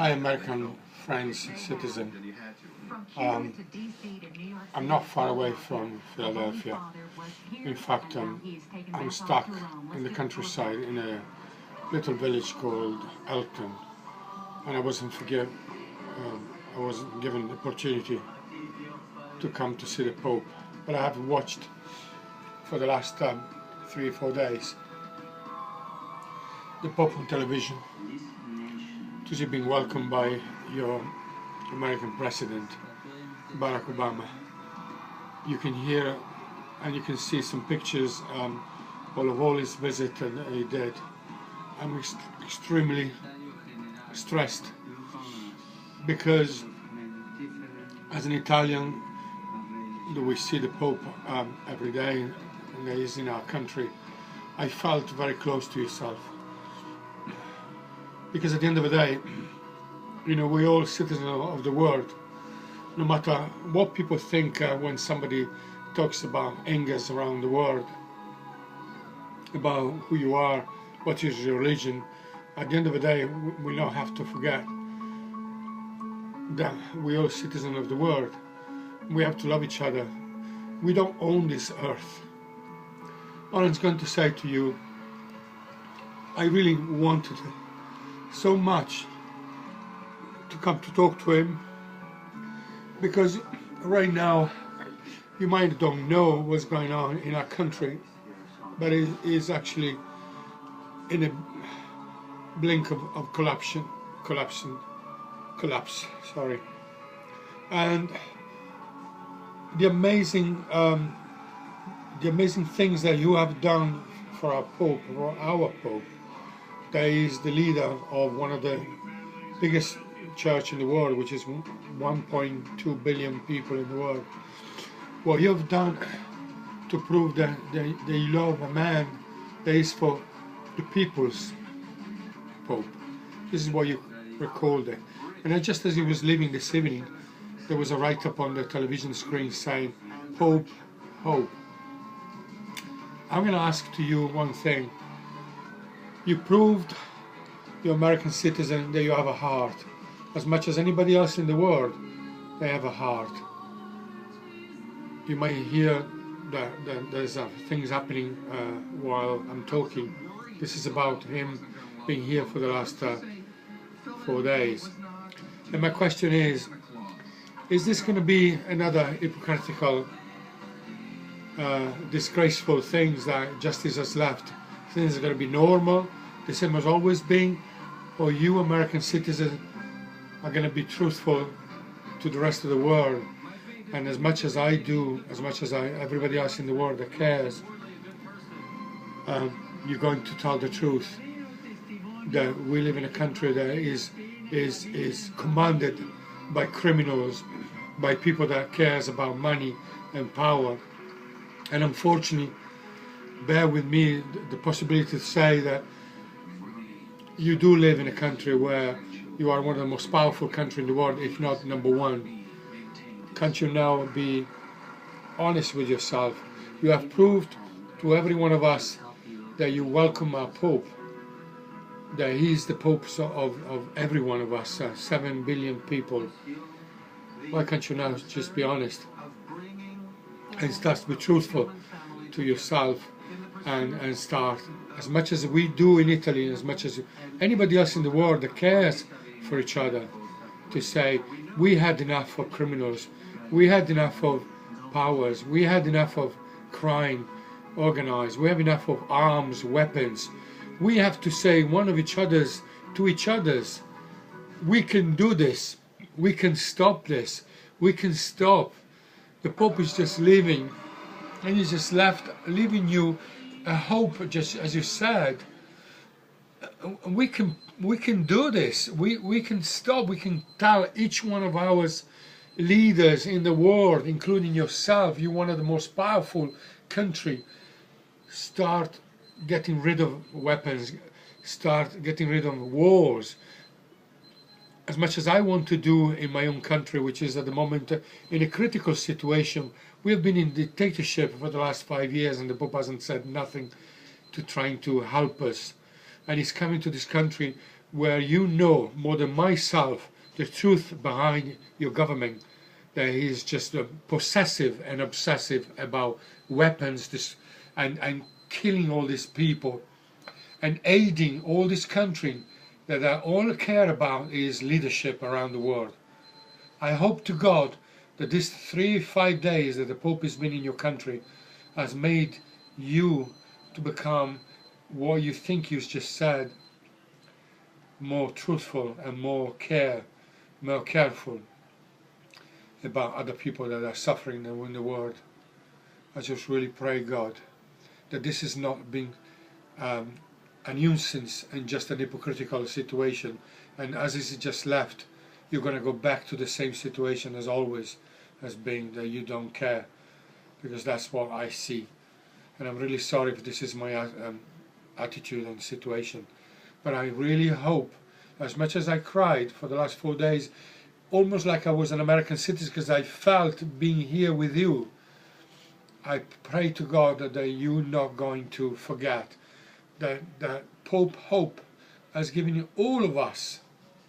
My American friends, citizen, I'm not far away from Philadelphia. In fact, I'm stuck in the countryside in a little village called Elton, and I wasn't given the opportunity to come to see the Pope, but I have watched for the last 3 or 4 days the Pope on television, to see being welcomed by your American President Barack Obama. You can hear and you can see some pictures of all his visit that he did. I'm extremely stressed because as an Italian, we see the Pope every day, and he's in our country. I felt very close to yourself, because at the end of the day, you know, we're all citizens of the world. No matter what people think when somebody talks about angers around the world, about who you are, what is your religion, at the end of the day, we don't have to forget that we're all citizens of the world. We have to love each other. We don't own this earth. All I'm going to say to you, I really wanted so much to come to talk to him, because right now you might don't know what's going on in our country, but it is actually in a blink of collapse, sorry. And the amazing things that you have done for our Pope, that is the leader of one of the biggest church in the world, which is 1.2 billion people in the world. What you have done to prove that you love a man that is for the people's Pope. This is what you recalled it. And then just as he was leaving this evening, there was a write-up on the television screen saying, "Hope, hope." I'm going to ask to you one thing. You proved, you're American citizen, that you have a heart. As much as anybody else in the world, they have a heart. You might hear that there's things happening while I'm talking. This is about him being here for the last 4 days. And my question is this going to be another hypocritical, disgraceful things that justice has left? Things are going to be normal, the same as always been? Or you American citizens are going to be truthful to the rest of the world, and as much as I do, as much as everybody else in the world that cares, you're going to tell the truth that we live in a country that is commanded by criminals, by people that cares about money and power. And unfortunately, bear with me the possibility to say that you do live in a country where you are one of the most powerful countries in the world, if not number one. Can't you now be honest with yourself? You have proved to every one of us that you welcome our Pope, that he's the Pope of every one of us, 7 billion people. Why can't you now just be honest and start to be truthful to yourself, and start, as much as we do in Italy, and as much as anybody else in the world that cares for each other, to say, we had enough of criminals, we had enough of powers, we had enough of crime organized, we have enough of arms, weapons. We have to say one of each other's to each other's, we can do this, we can stop this, we can stop. The Pope is just leaving, and he's just left, leaving you a hope, just as you said. We can do this. We can stop. We can tell each one of our leaders in the world, including yourself, you're one of the most powerful country. Start getting rid of weapons. Start getting rid of wars. As much as I want to do in my own country, which is at the moment in a critical situation. We have been in dictatorship for the last 5 years, and the Pope hasn't said nothing to trying to help us. And he's coming to this country where you know more than myself the truth behind your government, that he is just possessive and obsessive about weapons and killing all these people and aiding all this country that I all care about is leadership around the world. I hope to God that these 3-5 days that the Pope has been in your country has made you to become what you think you just said, more truthful and more careful about other people that are suffering in the world. I just really pray, God, that this is not being a nuisance and just an hypocritical situation, and as is just left, you're going to go back to the same situation as always has been, that you don't care, because that's what I see. And I'm really sorry if this is my attitude and situation, but I really hope, as much as I cried for the last 4 days, almost like I was an American citizen, because I felt being here with you, I pray to God that you're not going to forget that Pope Hope has given you, all of us,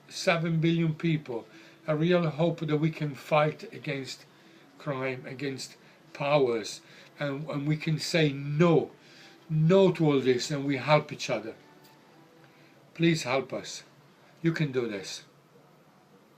7 billion people, a real hope that we can fight against crime, against powers, and we can say no to all this, and we help each other. Please help us. You can do this.